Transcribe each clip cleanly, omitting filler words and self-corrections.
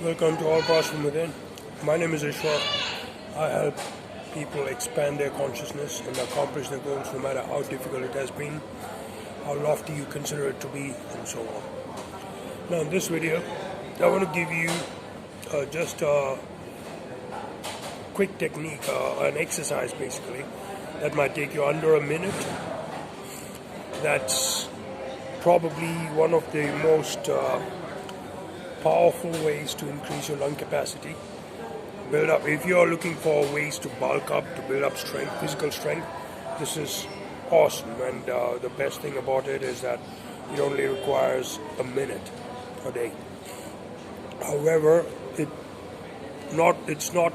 Welcome to All Past From Within. My name is Ishwar. I help people expand their consciousness and accomplish their goals no matter how difficult it has been, how lofty you consider it to be, and so on. Now, in this video, I want to give you just a quick technique, an exercise basically, that might take you under a minute. That's probably one of the most powerful ways to increase your lung capacity. Build up. If you are looking for ways to bulk up, to build up strength, physical strength, this is awesome. And the best thing about it is that it only requires a minute a day. However, it's not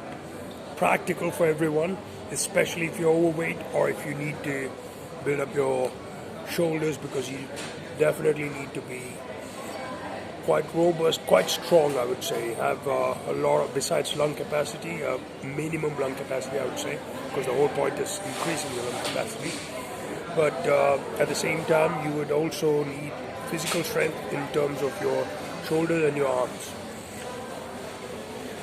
practical for everyone, especially if you're overweight or if you need to build up your shoulders, because you definitely need to be quite robust, quite strong, I would say. Have a lot of, besides lung capacity, minimum lung capacity, I would say, because the whole point is increasing your lung capacity. But at the same time, you would also need physical strength in terms of your shoulders and your arms.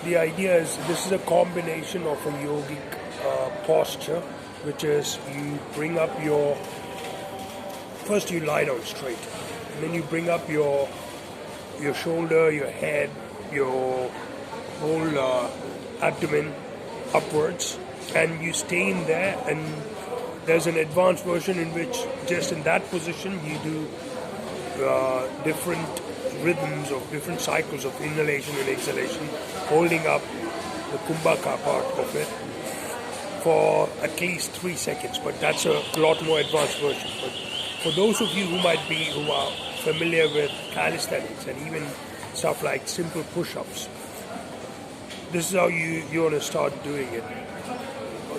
The idea is this is a combination of a yogic posture, which is you bring up your, first you lie down straight, and then you bring up your shoulder, your head, your whole abdomen upwards, and you stay in there. And there's an advanced version in which just in that position you do different rhythms of different cycles of inhalation and exhalation, holding up the kumbhaka part of it for at least 3 seconds. But that's a lot more advanced version. But for those of you who are familiar with calisthenics and even stuff like simple push-ups, this is how you want to start doing it.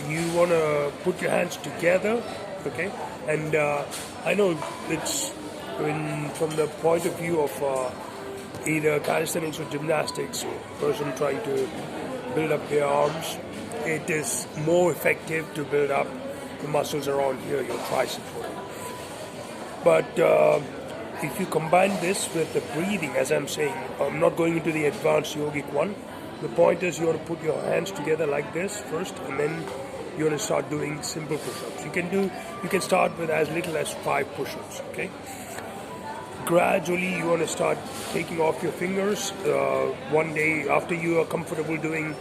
You want to put your hands together, okay? And I know it's from the point of view of either calisthenics or gymnastics, or person trying to build up their arms, it is more effective to build up the muscles around here, your tricep. But if you combine this with the breathing, as I'm saying, I'm not going into the advanced yogic one. The point is you want to put your hands together like this first, and then you want to start doing simple push-ups. You can start with as little as 5 push-ups, okay? Gradually you want to start taking off your fingers. One day after you are comfortable doing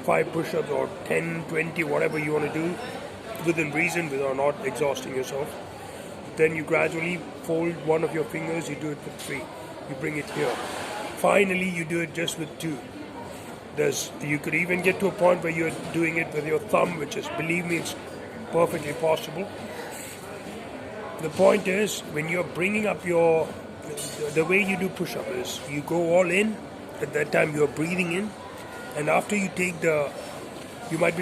5 push-ups or 10, 20, whatever you want to do, within reason, without not exhausting yourself, then you gradually fold one of your fingers, you do it with 3, you bring it here. Finally, you do it just with 2. You could even get to a point where you're doing it with your thumb, which is, believe me, it's perfectly possible. The point is, when you're bringing up the way you do push-up is, you go all in, at that time you're breathing in, and after you take you might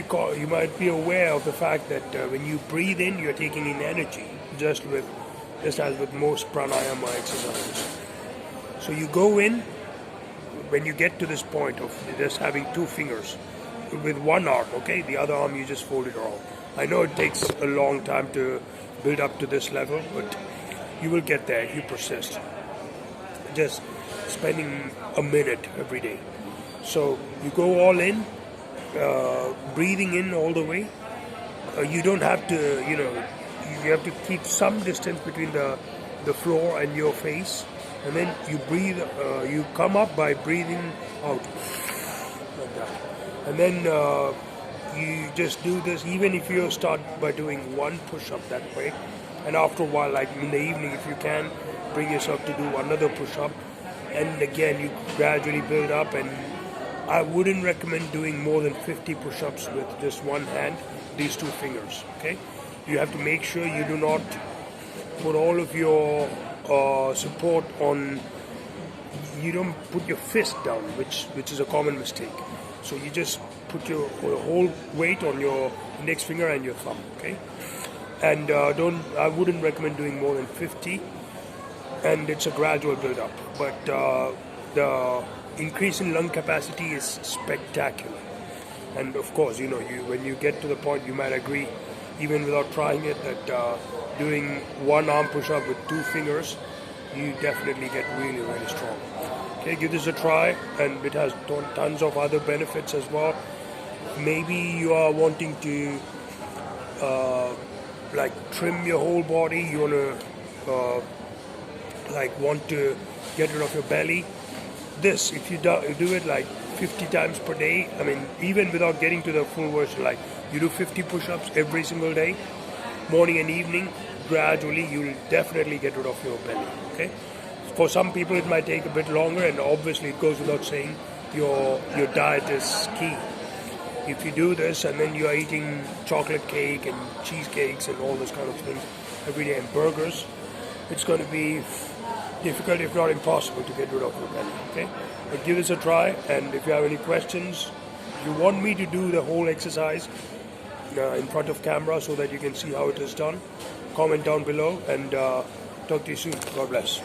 be aware of the fact that when you breathe in, you're taking in energy, just as with most pranayama exercises. So you go in, when you get to this point of just having 2 fingers with one arm, okay, the other arm you just fold it around. I know it takes a long time to build up to this level, but you will get there if you persist. Just spending a minute every day. So you go all in, breathing in all the way. You don't have to, you have to keep some distance between the floor and your face, and then you breathe. You come up by breathing out like that, and then you just do this. Even if you start by doing 1 push-up that way, and after a while, like in the evening, if you can, bring yourself to do another push-up, and again you gradually build up. And I wouldn't recommend doing more than 50 push-ups with just one hand, these 2 fingers, okay? You have to make sure you do not put all of your support on, you don't put your fist down, which is a common mistake. So you just put your whole weight on your index finger and your thumb, okay? And I wouldn't recommend doing more than 50, and it's a gradual build-up. But the increase in lung capacity is spectacular. And of course, when you get to the point, you might agree, even without trying it, that doing 1 arm push-up with 2 fingers, you definitely get really, really strong. Okay, give this a try, and it has tons of other benefits as well. Maybe you are wanting to like trim your whole body. You want to get rid of your belly. This, if you do it like 50 times per day, I mean, even without getting to the full version, like you do 50 push-ups every single day, morning and evening, gradually you'll definitely get rid of your belly. Okay. For some people it might take a bit longer, and obviously it goes without saying your diet is key. If you do this and then you are eating chocolate cake and cheesecakes and all those kind of things every day and burgers, it's going to be difficult, if not impossible, to get rid of your belly. Okay, but give this a try, and if you have any questions, if you want me to do the whole exercise in front of camera so that you can see how it is done, comment down below, and talk to you soon. God bless.